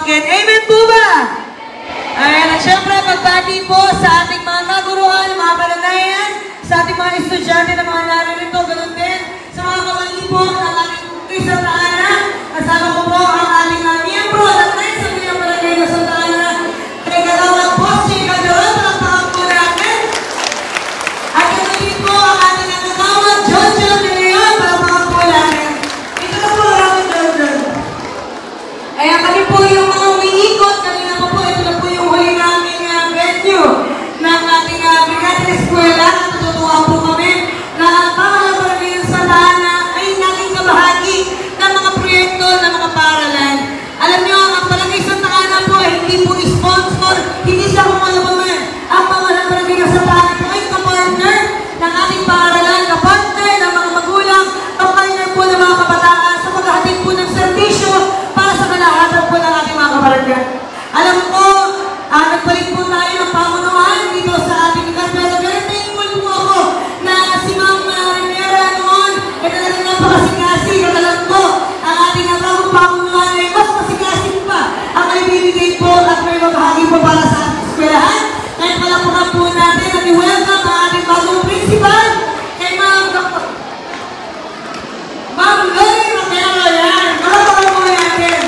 pamangkin. Amen po ba? Ayan, at syempre, pagbati po sa ating mga kaguruan, mga kalanayan, sa ating mga estudyante na mga naririto, ganun din, sa mga kamalipon, ang ating Santa Ana, kasama ko po ang ating miyembro at tayo sa mga barangay na Santa Ana, kay Kalawag Boss, si Kalawag, palakpakan po natin. At ganun din po ang ating nagkakawag, Jojo Leon, palakpakan po natin. Ito na po ang Jojo. Ayan, kami po yung mga umiikot, kanina po po, ito na po yung huli namin venue ng ating Brigada Eskwela. Natutuwa po kami na ang pangalang barangay ng Santa Ana ay naging kabahagi ng mga proyekto ng mga paaralan. Alam nyo, ang barangay Santa Ana po ay hindi po sponsor, hindi siya kung ano man. Ang pangalang barangay ng Santa Ana po ay kapartner ng ating paaralan, kapartner ng mga magulang, kapartner po ng mga kabataan sa paghahatid po ng servisyo para sa kalahatan po ng ating mga kabarangay. Alam ko, nagpalit po tayo ng pamunuan dito sa ating lugar, pero very thankful po ako na si Ma'am Rivera noon, ay talagang napakasikasi, at alam ko, ang ating bagong pamunuan ay mas masikasi pa ang ibibigay po at may maghahagi po para sa ating eskwelahan. Kaya palapakan po natin at i-welcome ang ating bagong principal, kay Ma'am Lori Romero. Yan, palapakan po natin.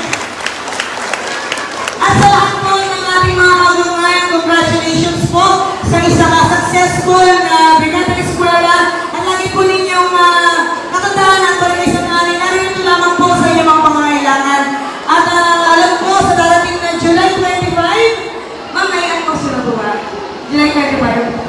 At sa lahat po ng ating mga kaguruan, congratulations po sa isang successful na Brigada Eskwela. At lagi po ninyong nakatandaan ang barangay sa nanin. Narito lamang po sa inyong mga pangangailangan. At alam po sa darating na July 25, ma'am, may ano po sila po ba? July 25.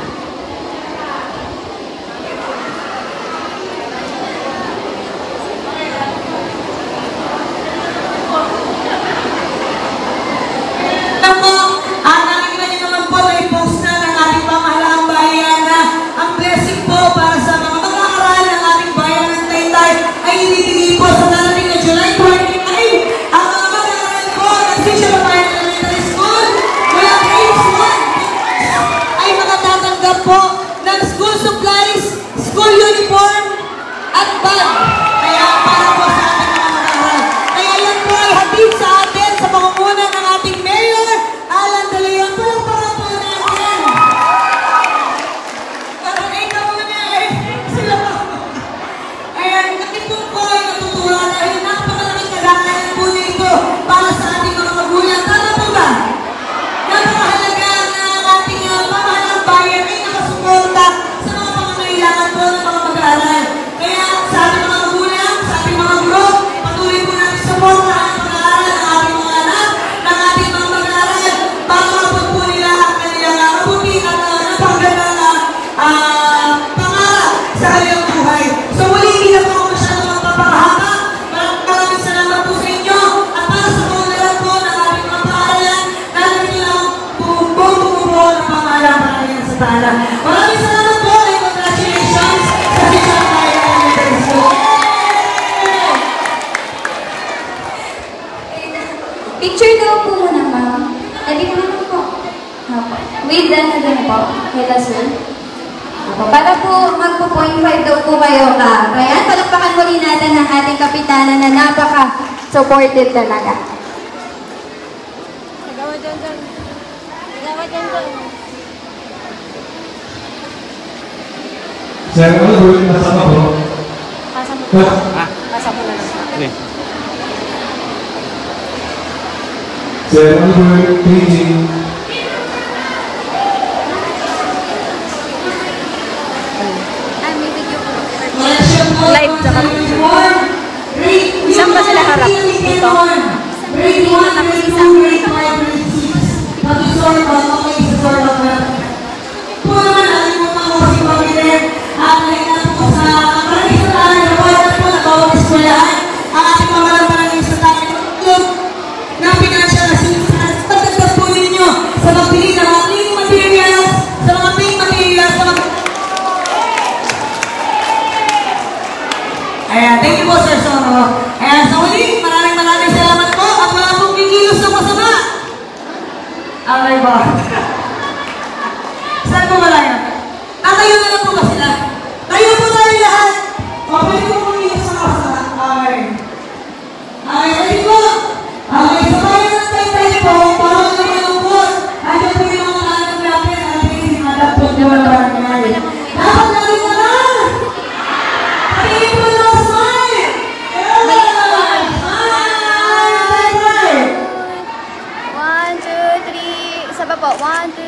Maraming salamat po and congratulations sa Sisang Bayan Elementary School. Picture daw po muna, ma'am. Dali mo naman po. With the nagano po. Hello, sir. Para po magpo-point 5 daw po kayo ka. Kaya palakpakan muli natin ang ating kapitana na napaka-supportive talaga. Nagawa dyan. Nagawa dyan. Sir, ano gawin kasama po? Pasa mo na lang. Okay. Sir, ano gawin? Paging. May video po. Live tsaka Saan ba sila harap? Dito? Grade 1, grade 2, grade 5, grade 6. Pag-isort ba? Okay, isort ba? Po naman, aling mo mga si Pag-irin. At ngayon po sa barangay sa tayo, nabawalan po na bawang eskwelahan. Ang ating pamalang barangay sa tayo na financial assistance. Pagdagdag po ninyo sa pagbili ng mga cleaning materials, sa mga paint materials, sa mga... Ayan, thank you po, Sir Soro. Ayan, sa huli, maraming salamat po at wala pong kikilos na masama. Okay ba? Saan po malaya? Tatayo na lang po ba sila? Tayo po tayo lahat. O, pwede po kumilos sa masama. Okay. Okay, ready po? Okay, so tayo na tayo 1, 2,